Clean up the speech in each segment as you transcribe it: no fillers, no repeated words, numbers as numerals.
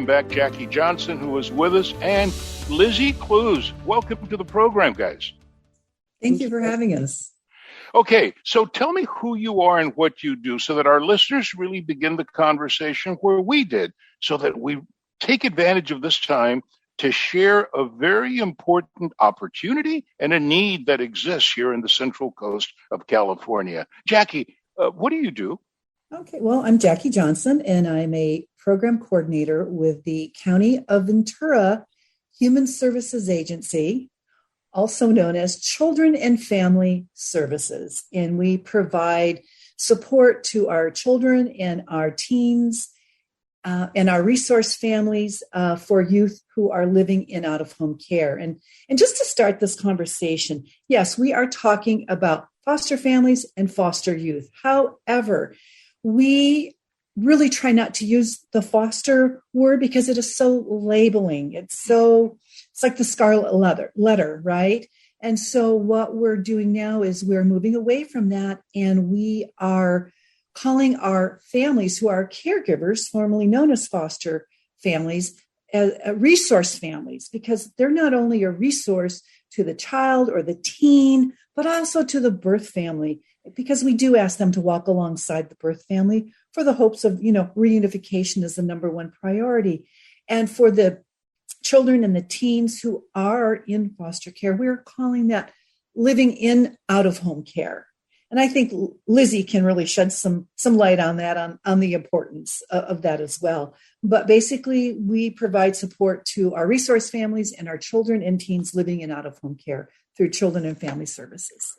back Jaci Johnson, who is with us, and Lizzy Cruz. Welcome to the program, guys. Thank you for having us. Okay, so tell me who you are and what you do so that our listeners really begin the conversation where we did, so that we take advantage of this time to share a very important opportunity and a need that exists here in the Central Coast of California. Jaci, what do you do? Okay, well, I'm Jaci Johnson, and I'm a program coordinator with the County of Ventura Human Services Agency, also known as Children and Family Services. And we provide support to our children and our teens and our resource families for youth who are living in out-of-home care. And just to start this conversation, yes, we are talking about foster families and foster youth. However, we really try not to use the foster word because it is so labeling. It's like the scarlet letter, right? And so what we're doing now is we're moving away from that, and we are calling our families who are caregivers, formerly known as foster families, resource families, because they're not only a resource to the child or the teen, but also to the birth family, because we do ask them to walk alongside the birth family for the hopes of, reunification is the number one priority. And for the children and the teens who are in foster care, we're calling that living in out-of-home care. And I think Lizzy can really shed some light on that, on the importance of that as well. But basically, we provide support to our resource families and our children and teens living in out-of-home care through Children and Family Services.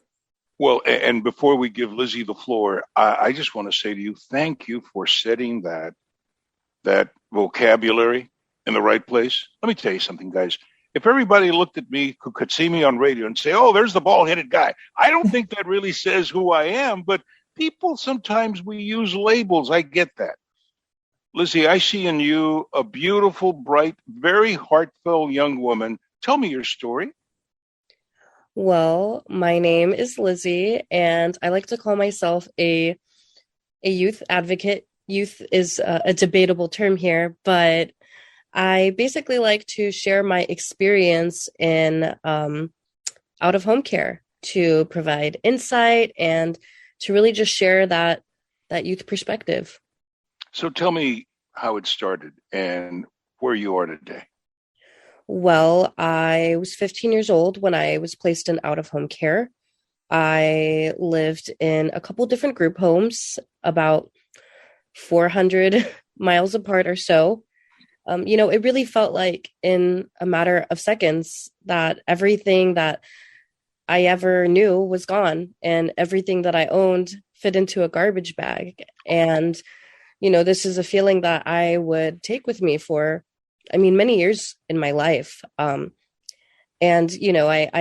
Well, and before we give Lizzy the floor, I just want to say to you, thank you for setting that vocabulary in the right place. Let me tell you something, guys. If everybody looked at me, who could see me on radio and say, oh, there's the bald-headed guy, I don't think that really says who I am, but people, sometimes we use labels. I get that. Lizzy, I see in you a beautiful, bright, very heartfelt young woman. Tell me your story. Well, my name is Lizzy, and I like to call myself a youth advocate. Youth is a debatable term here, but I basically like to share my experience in out-of-home care to provide insight and to really just share that youth perspective. So tell me how it started and where you are today. Well, I was 15 years old when I was placed in out-of-home care. I lived in a couple different group homes, about 400 miles apart or so. It really felt like in a matter of seconds that everything that I ever knew was gone, and everything that I owned fit into a garbage bag. And, this is a feeling that I would take with me for many years in my life. I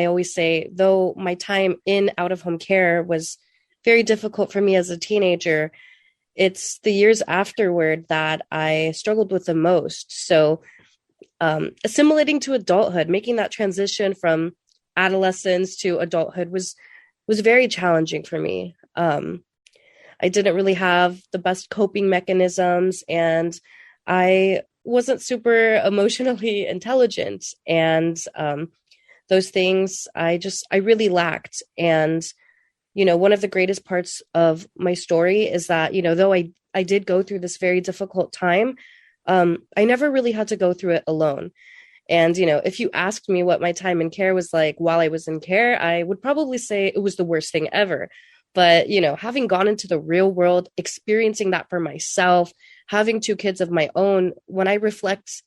always say, though my time in out-of-home care was very difficult for me as a teenager, it's the years afterward that I struggled with the most. So assimilating to adulthood, making that transition from adolescence to adulthood was very challenging for me. I didn't really have the best coping mechanisms, and I wasn't super emotionally intelligent, and those things I really lacked. And one of the greatest parts of my story is that though I did go through this very difficult time, I never really had to go through it alone. And if you asked me what my time in care was like while I was in care, I would probably say it was the worst thing ever. But having gone into the real world, experiencing that for myself, having two kids of my own, when I reflect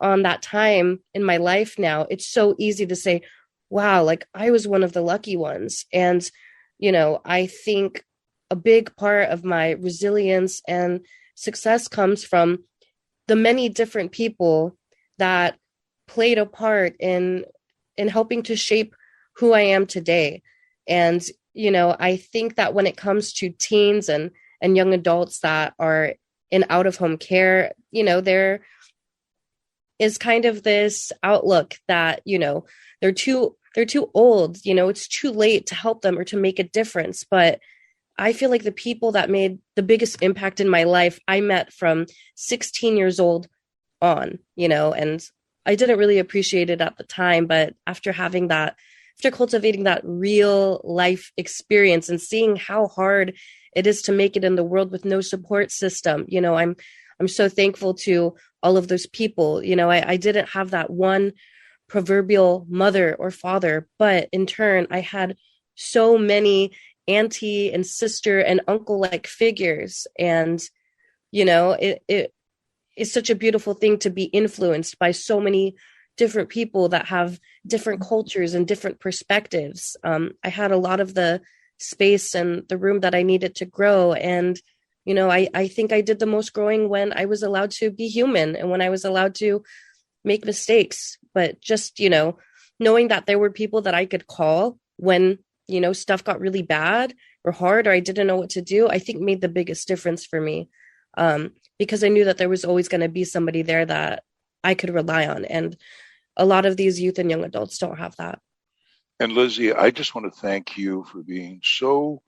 on that time in my life now, it's so easy to say, wow, like I was one of the lucky ones. And, I think a big part of my resilience and success comes from the many different people that played a part in helping to shape who I am today. And, I think that when it comes to teens and young adults that are in out-of-home care, there is kind of this outlook that, they're too old, it's too late to help them or to make a difference. But I feel like the people that made the biggest impact in my life, I met from 16 years old on, and I didn't really appreciate it at the time, but after cultivating that real life experience and seeing how hard it is to make it in the world with no support system, I'm so thankful to all of those people. I didn't have that one proverbial mother or father, but in turn, I had so many auntie and sister and uncle like figures. And, it is such a beautiful thing to be influenced by so many different people that have different cultures and different perspectives. I had a lot of the space and the room that I needed to grow. And, I think I did the most growing when I was allowed to be human and when I was allowed to make mistakes. But just, knowing that there were people that I could call when, stuff got really bad or hard or I didn't know what to do, I think made the biggest difference for me. Because I knew that there was always going to be somebody there that I could rely on. And a lot of these youth and young adults don't have that. And Lizzy, I just want to thank you for being so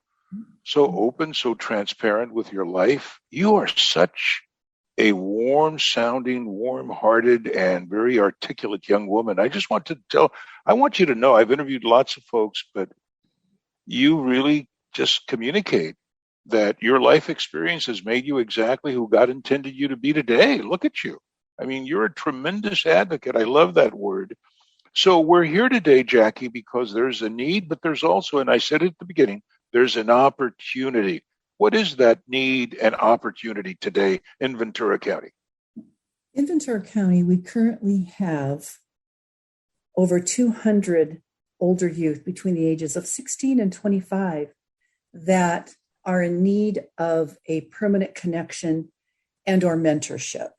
open, so transparent with your life. You are such a warm-sounding, warm-hearted, and very articulate young woman. I want you to know, I've interviewed lots of folks, but you really just communicate that your life experience has made you exactly who God intended you to be today. Look at you. I mean, you're a tremendous advocate. I love that word. So we're here today, Jaci, because there's a need, but there's also, and I said it at the beginning, there's an opportunity. What is that need and opportunity today in Ventura County? In Ventura County, we currently have over 200 older youth between the ages of 16 and 25 that are in need of a permanent connection and or mentorship.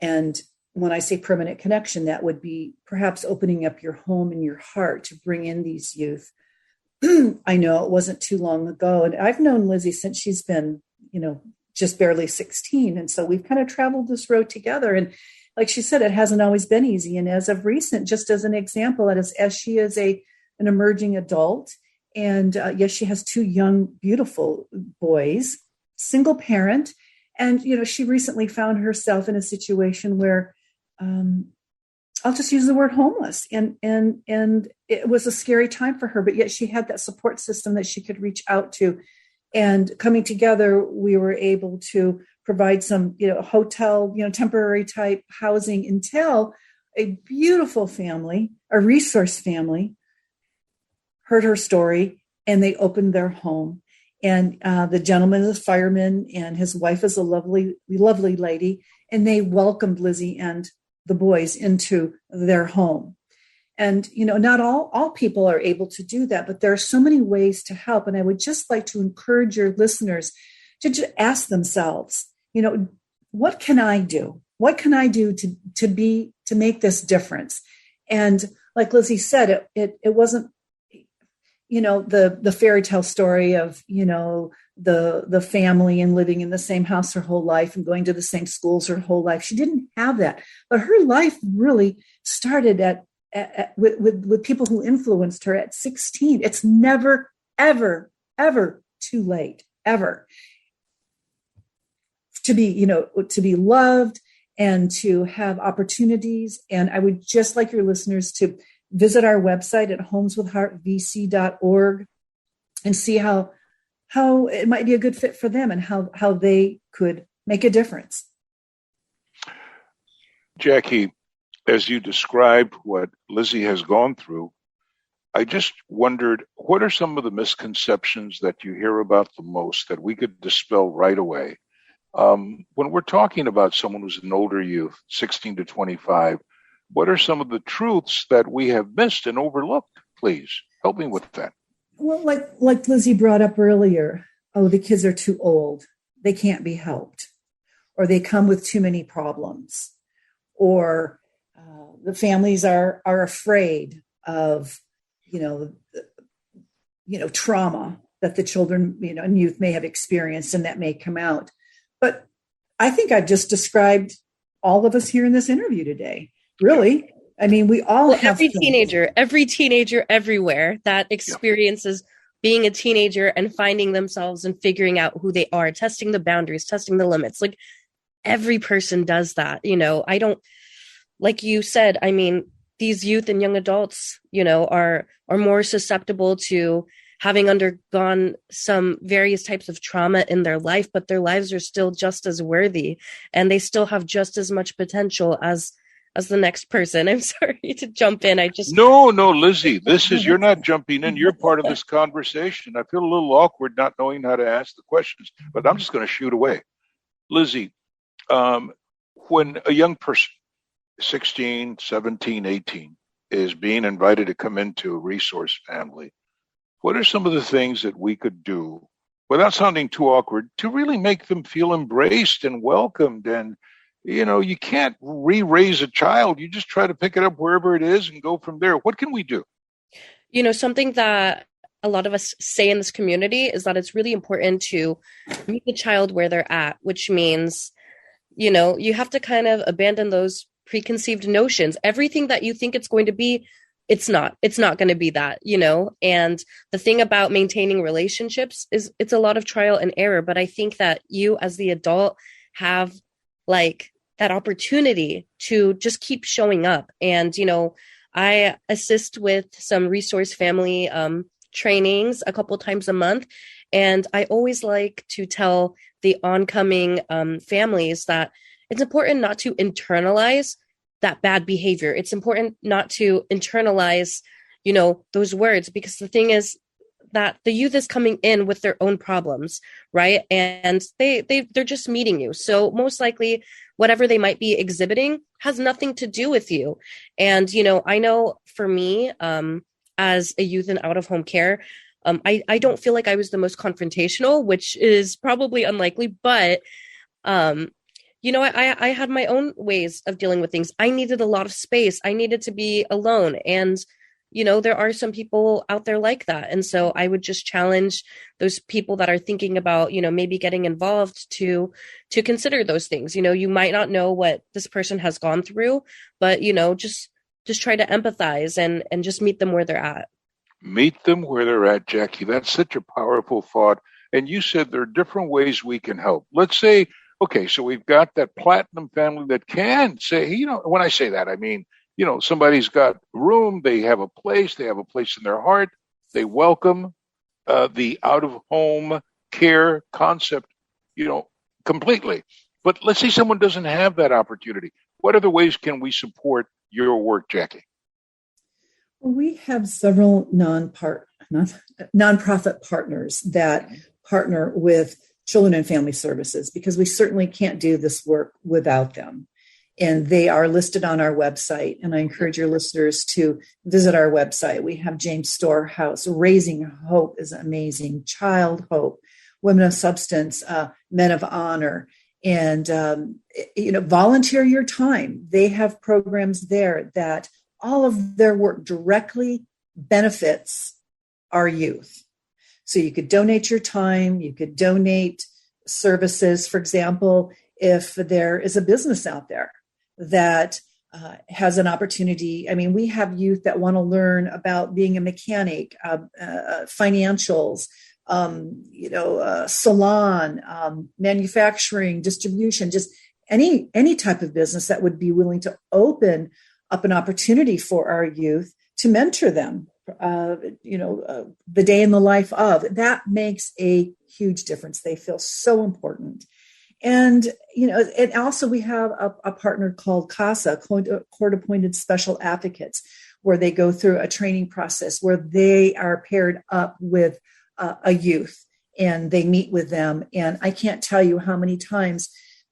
And when I say permanent connection, that would be perhaps opening up your home and your heart to bring in these youth. I know it wasn't too long ago, and I've known Lizzy since she's been, just barely 16. And so we've kind of traveled this road together. And like she said, it hasn't always been easy. And as of recent, just as an example, as she is an emerging adult, and yes, she has two young, beautiful boys, single parent. And, she recently found herself in a situation where I'll just use the word homeless. And it was a scary time for her, but yet she had that support system that she could reach out to. And coming together, we were able to provide some, hotel, temporary type housing until a beautiful family, a resource family, heard her story and they opened their home. And the gentleman is a fireman and his wife is a lovely, lovely lady. And they welcomed Lizzy and the boys into their home. And, not all people are able to do that, but there are so many ways to help. And I would just like to encourage your listeners to just ask themselves, what can I do? What can I do to make this difference? And like Lizzy said, it wasn't, the fairy tale story of, the family and living in the same house her whole life and going to the same schools her whole life. She didn't have that, but her life really started with people who influenced her at 16. It's never, ever, ever too late, ever, to be loved and to have opportunities. And I would just like your listeners to visit our website at homeswithheartvc.org and see how it might be a good fit for them and how they could make a difference. Jaci, as you described what Lizzy has gone through, I just wondered, what are some of the misconceptions that you hear about the most that we could dispel right away? When we're talking about someone who's an older youth, 16 to 25, what are some of the truths that we have missed and overlooked? Please help me with that. Well, like Lizzy brought up earlier, the kids are too old. They can't be helped, or they come with too many problems, or the families are afraid of, trauma that the children, and youth may have experienced, and that may come out. But I think I've just described all of us here in this interview today. Really. I mean, we all have every teenager everywhere that experiences being a teenager and finding themselves and figuring out who they are, testing the boundaries, testing the limits. Like, every person does that. I don't, like you said, I mean, these youth and young adults, are more susceptible to having undergone some various types of trauma in their life, but their lives are still just as worthy, and they still have just as much potential as the next person. I'm sorry to jump in. No, Lizzy, you're not jumping in. You're part of this conversation. I feel a little awkward not knowing how to ask the questions, but I'm just going to shoot away. Lizzy, when a young person, 16, 17, 18, is being invited to come into a resource family, what are some of the things that we could do without sounding too awkward to really make them feel embraced and welcomed? And, you can't re-raise a child. You just try to pick it up wherever it is and go from there. What can we do? Something that a lot of us say in this community is that it's really important to meet the child where they're at, which means, you have to kind of abandon those preconceived notions. Everything that you think it's going to be, it's not going to be that, and the thing about maintaining relationships is it's a lot of trial and error. But I think that you as the adult have like that opportunity to just keep showing up. And, I assist with some resource family trainings a couple times a month. And I always like to tell the oncoming families that it's important not to internalize that bad behavior. It's important not to internalize, those words, because the thing is that the youth is coming in with their own problems, right? And they're just meeting you. So most likely whatever they might be exhibiting has nothing to do with you. And, I know for me, as a youth in out of home care, I don't feel like I was the most confrontational, which is probably unlikely, but, I had my own ways of dealing with things. I needed a lot of space. I needed to be alone. And, there are some people out there like that. And so I would just challenge those people that are thinking about, maybe getting involved to consider those things. You might not know what this person has gone through, but, just try to empathize and just meet them where they're at. Meet them where they're at, Jackie. That's such a powerful thought. And you said there are different ways we can help. Let's say, okay, so we've got that platinum family that can say, when I say that, I mean, somebody's got room, they have a place in their heart, they welcome the out-of-home care concept, completely. But let's say someone doesn't have that opportunity. What other ways can we support your work, Jackie? We have several nonprofit partners that partner with Children and Family Services, because we certainly can't do this work without them. And they are listed on our website. And I encourage your listeners to visit our website. We have James Storehouse. Raising Hope is amazing. Child Hope, Women of Substance, Men of Honor. And, volunteer your time. They have programs there that all of their work directly benefits our youth. So you could donate your time. You could donate services. For example, if there is a business out there that has an opportunity. I mean, we have youth that want to learn about being a mechanic, financials, salon, manufacturing, distribution, just any type of business that would be willing to open up an opportunity for our youth to mentor them, the day in the life of. That makes a huge difference. They feel so important. And, and also we have a partner called CASA, Court-Appointed Special Advocates, where they go through a training process where they are paired up with a youth and they meet with them. And I can't tell you how many times,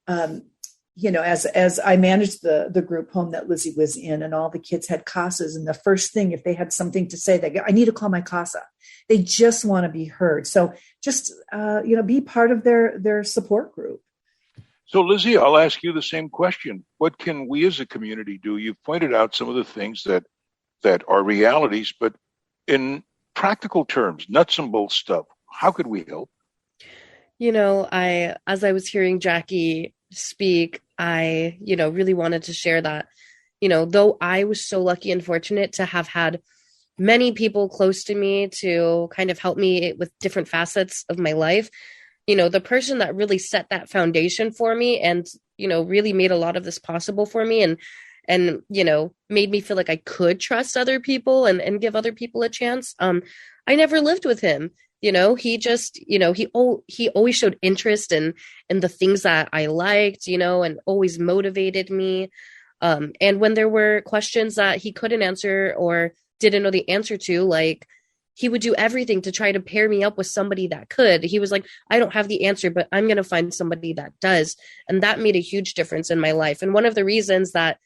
as I managed the group home that Lizzy was in, and all the kids had CASAs, and the first thing, if they had something to say, they go, I need to call my CASA. They just want to be heard. So just, be part of their support group. So, Lizzy, I'll ask you the same question. What can we as a community do? You've pointed out some of the things that are realities, but in practical terms, nuts and bolts stuff, how could we help? As I was hearing Jackie speak, I, really wanted to share that, though I was so lucky and fortunate to have had many people close to me to kind of help me with different facets of my life, the person that really set that foundation for me and really made a lot of this possible for me, and made me feel like I could trust other people and give other people a chance. I never lived with him. He just, he always showed interest in the things that I liked, and always motivated me. And when there were questions that he couldn't answer or didn't know the answer to, like, he would do everything to try to pair me up with somebody that could. He was like, I don't have the answer, but I'm going to find somebody that does. And that made a huge difference in my life. And one of the reasons that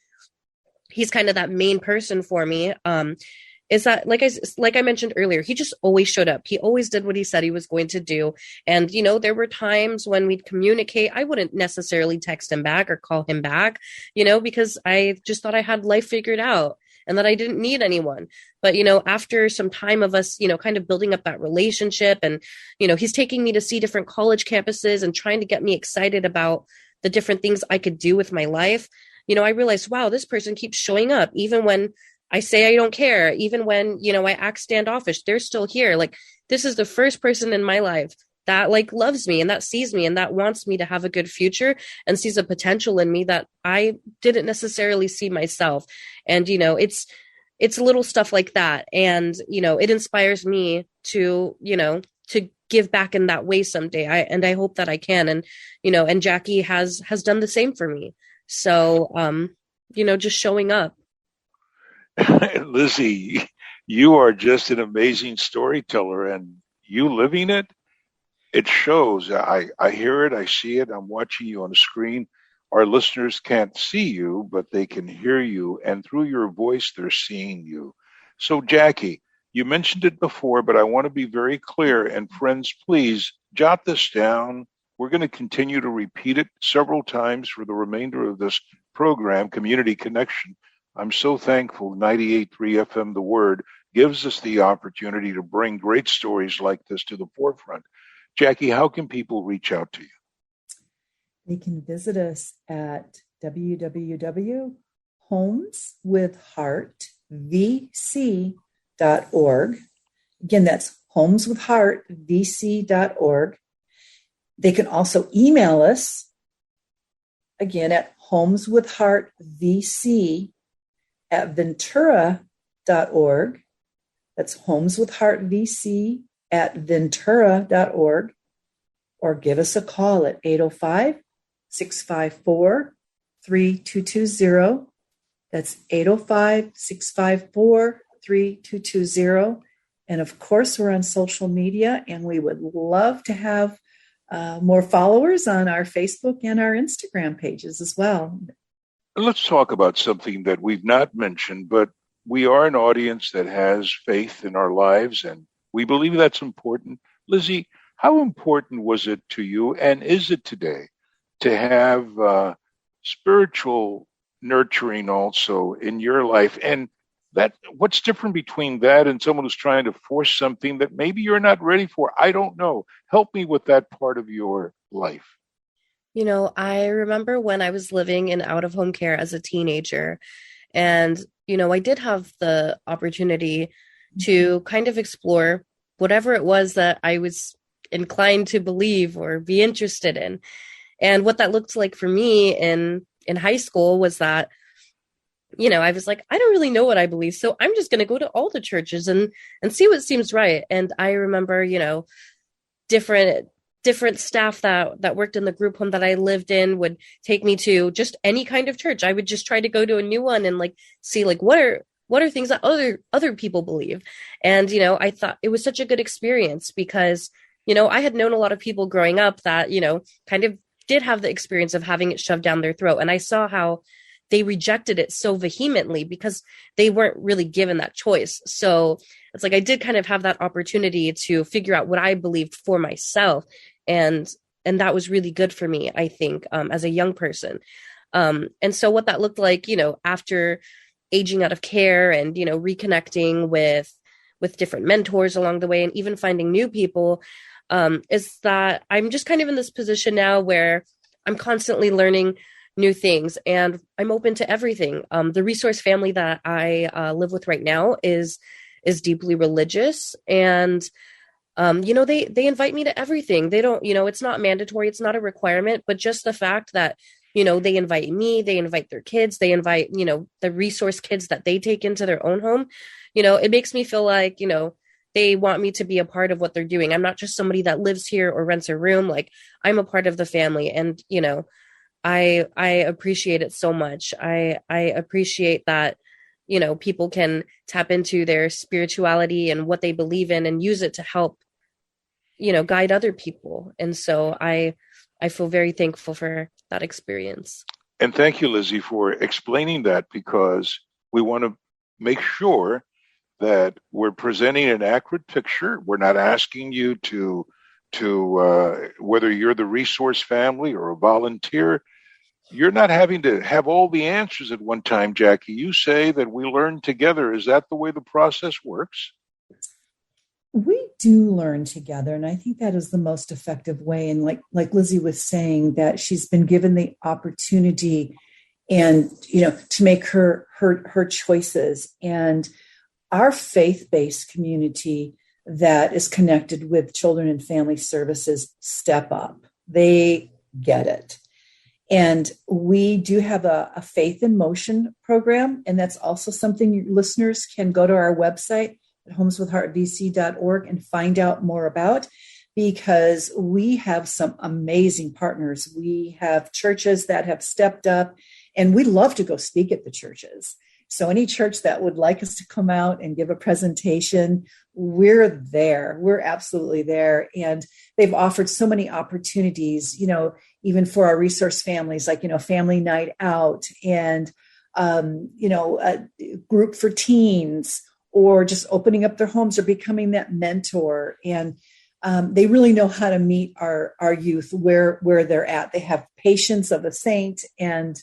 he's kind of that main person for me, is that, like I mentioned earlier, he just always showed up. He always did what he said he was going to do. And, there were times when we'd communicate, I wouldn't necessarily text him back or call him back, because I just thought I had life figured out and that I didn't need anyone. But, after some time of us, kind of building up that relationship, and, he's taking me to see different college campuses and trying to get me excited about the different things I could do with my life. I realized, wow, this person keeps showing up, even when I say I don't care, even when, I act standoffish, they're still here. Like, this is the first person in my life that loves me and that sees me and that wants me to have a good future and sees a potential in me that I didn't necessarily see myself. And, it's little stuff like that. And, it inspires me to give back in that way someday. I hope that I can. And, and Jackie has done the same for me. So, just showing up. Lizzy, you are just an amazing storyteller, and you living it, it shows. I hear it, I see it, I'm watching you on the screen. Our listeners can't see you, but they can hear you, and through your voice, they're seeing you. So, Jackie, you mentioned it before, but I want to be very clear, and friends, please jot this down. We're going to continue to repeat it several times for the remainder of this program, Community Connection. I'm so thankful 98.3 FM The Word gives us the opportunity to bring great stories like this to the forefront. Jackie, how can people reach out to you? They can visit us at www.homeswithheartvc.org. Again, that's homeswithheartvc.org. They can also email us, again, at homeswithheartvc@ventura.org. That's homeswithheartvc@ventura.org. Or give us a call at 805-654-3220. That's 805-654-3220. And of course, we're on social media, and we would love to have more followers on our Facebook and our Instagram pages as well. Let's talk about something that we've not mentioned, but we are an audience that has faith in our lives, and we believe that's important. Lizzy, how important was it to you, and is it today, to have spiritual nurturing also in your life? And that, what's different between that and someone who's trying to force something that maybe you're not ready for? I don't know. Help me with that part of your life. I remember when I was living in out-of-home care as a teenager, and, I did have the opportunity to kind of explore whatever it was that I was inclined to believe or be interested in. And what that looked like for me in high school was that, I was like, I don't really know what I believe, so I'm just going to go to all the churches and see what seems right. And I remember, different staff that worked in the group home that I lived in would take me to just any kind of church. I would just try to go to a new one and see what are things that other people believe. And, I thought it was such a good experience because, I had known a lot of people growing up that, kind of did have the experience of having it shoved down their throat. And I saw how they rejected it so vehemently because they weren't really given that choice. So it's like I did kind of have that opportunity to figure out what I believed for myself. And that was really good for me, I think, as a young person. And so what that looked like, after aging out of care and, reconnecting with different mentors along the way and even finding new people, is that I'm just kind of in this position now where I'm constantly learning new things and I'm open to everything. The resource family that I live with right now is deeply religious, and they invite me to everything. They don't, it's not mandatory, it's not a requirement, but just the fact that, they invite me, they invite their kids, they invite, the resource kids that they take into their own home. It makes me feel like, they want me to be a part of what they're doing. I'm not just somebody that lives here or rents a room. Like, I'm a part of the family. And, I appreciate it so much. I appreciate that, people can tap into their spirituality and what they believe in and use it to help, guide other people. And so I feel very thankful for that experience. And thank you, Lizzy, for explaining that, because we want to make sure that we're presenting an accurate picture. We're not asking you to whether you're the resource family or a volunteer, you're not having to have all the answers at one time, Jaci. You say that we learn together. Is that the way the process works? We do learn together, and I think that is the most effective way. And like Lizzy was saying, that she's been given the opportunity and to make her choices. And our faith-based community that is connected with Children and Family Services step up. They get it. And we do have a Faith in Motion program, and that's also something your listeners can go to our website at homeswithheartvc.org and find out more about, because we have some amazing partners. We have churches that have stepped up, and we love to go speak at the churches. So any church that would like us to come out and give a presentation, we're there. We're absolutely there. And they've offered so many opportunities, even for our resource families, like, family night out and, a group for teens, or just opening up their homes or becoming that mentor. And they really know how to meet our youth where they're at. They have patience of a saint, and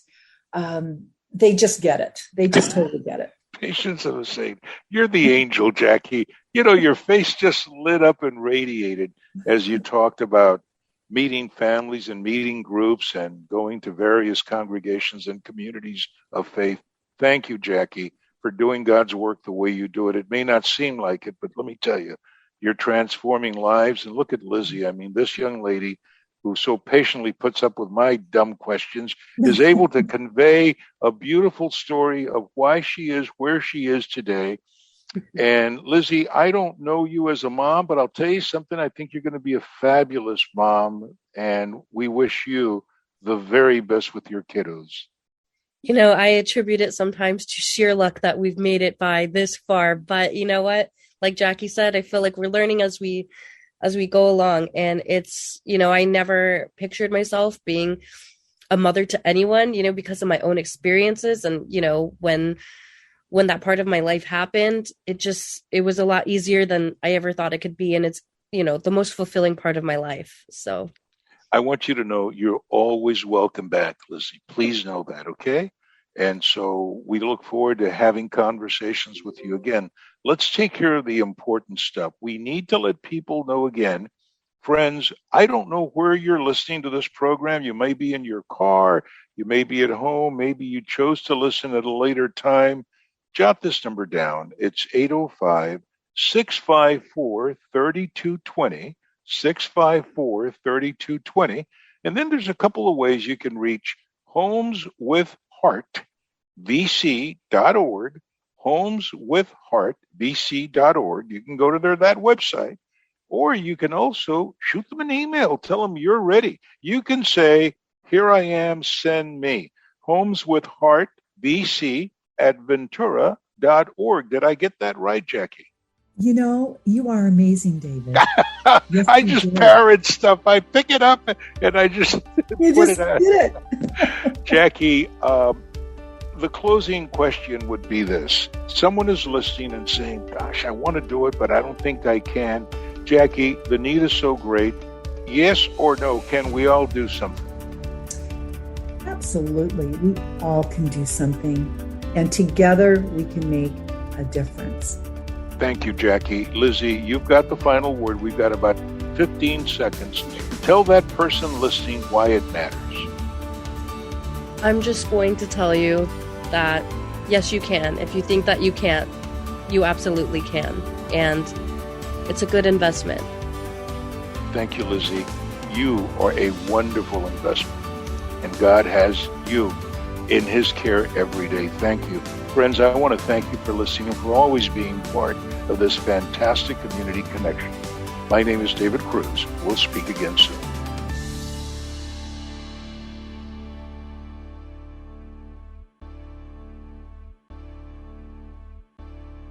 they just get it. They just totally get it. Patience of a saint. You're the angel, Jaci. Your face just lit up and radiated as you talked about meeting families and meeting groups and going to various congregations and communities of faith. Thank you, Jaci, for doing God's work the way you do it. It may not seem like it, but let me tell you, you're transforming lives. And look at Lizzy. I mean, this young lady who so patiently puts up with my dumb questions is able to convey a beautiful story of why she is where she is today. And Lizzy, I don't know you as a mom, but I'll tell you something. I think you're going to be a fabulous mom, and we wish you the very best with your kiddos. I attribute it sometimes to sheer luck that we've made it by this far. But you know what? Like Jaci said, I feel like we're learning as we go along. And it's, I never pictured myself being a mother to anyone, because of my own experiences. And, when that part of my life happened, it was a lot easier than I ever thought it could be. And it's, the most fulfilling part of my life. So I want you to know you're always welcome back, Lizzy. Please know that, okay? And so we look forward to having conversations with you again. Let's take care of the important stuff. We need to let people know again. Friends, I don't know where you're listening to this program. You may be in your car. You may be at home. Maybe you chose to listen at a later time. Jot this number down. It's 805-654-3220, 654-3220. And then there's a couple of ways you can reach homeswithheartvc.org, homeswithheartvc.org. You can go to that website, or you can also shoot them an email. Tell them you're ready. You can say, here I am, send me. homeswithheartvc@ventura.org. Did I get that right, Jaci? You are amazing, David. Yes, I just parrot stuff. I pick it up and I just put it out. Did it. Jaci, the closing question would be this. Someone is listening and saying, gosh, I want to do it, but I don't think I can. Jaci, the need is so great. Yes or no, can we all do something? Absolutely. We all can do something. And together we can make a difference. Thank you, Jaci. Lizzy, you've got the final word. We've got about 15 seconds. Tell that person listening why it matters. I'm just going to tell you that, yes, you can. If you think that you can't, you absolutely can. And it's a good investment. Thank you, Lizzy. You are a wonderful investment. and God has you in his care every day. Thank you. Friends, I want to thank you for listening and for always being part of this fantastic community connection. My name is David Cruz. We'll speak again soon.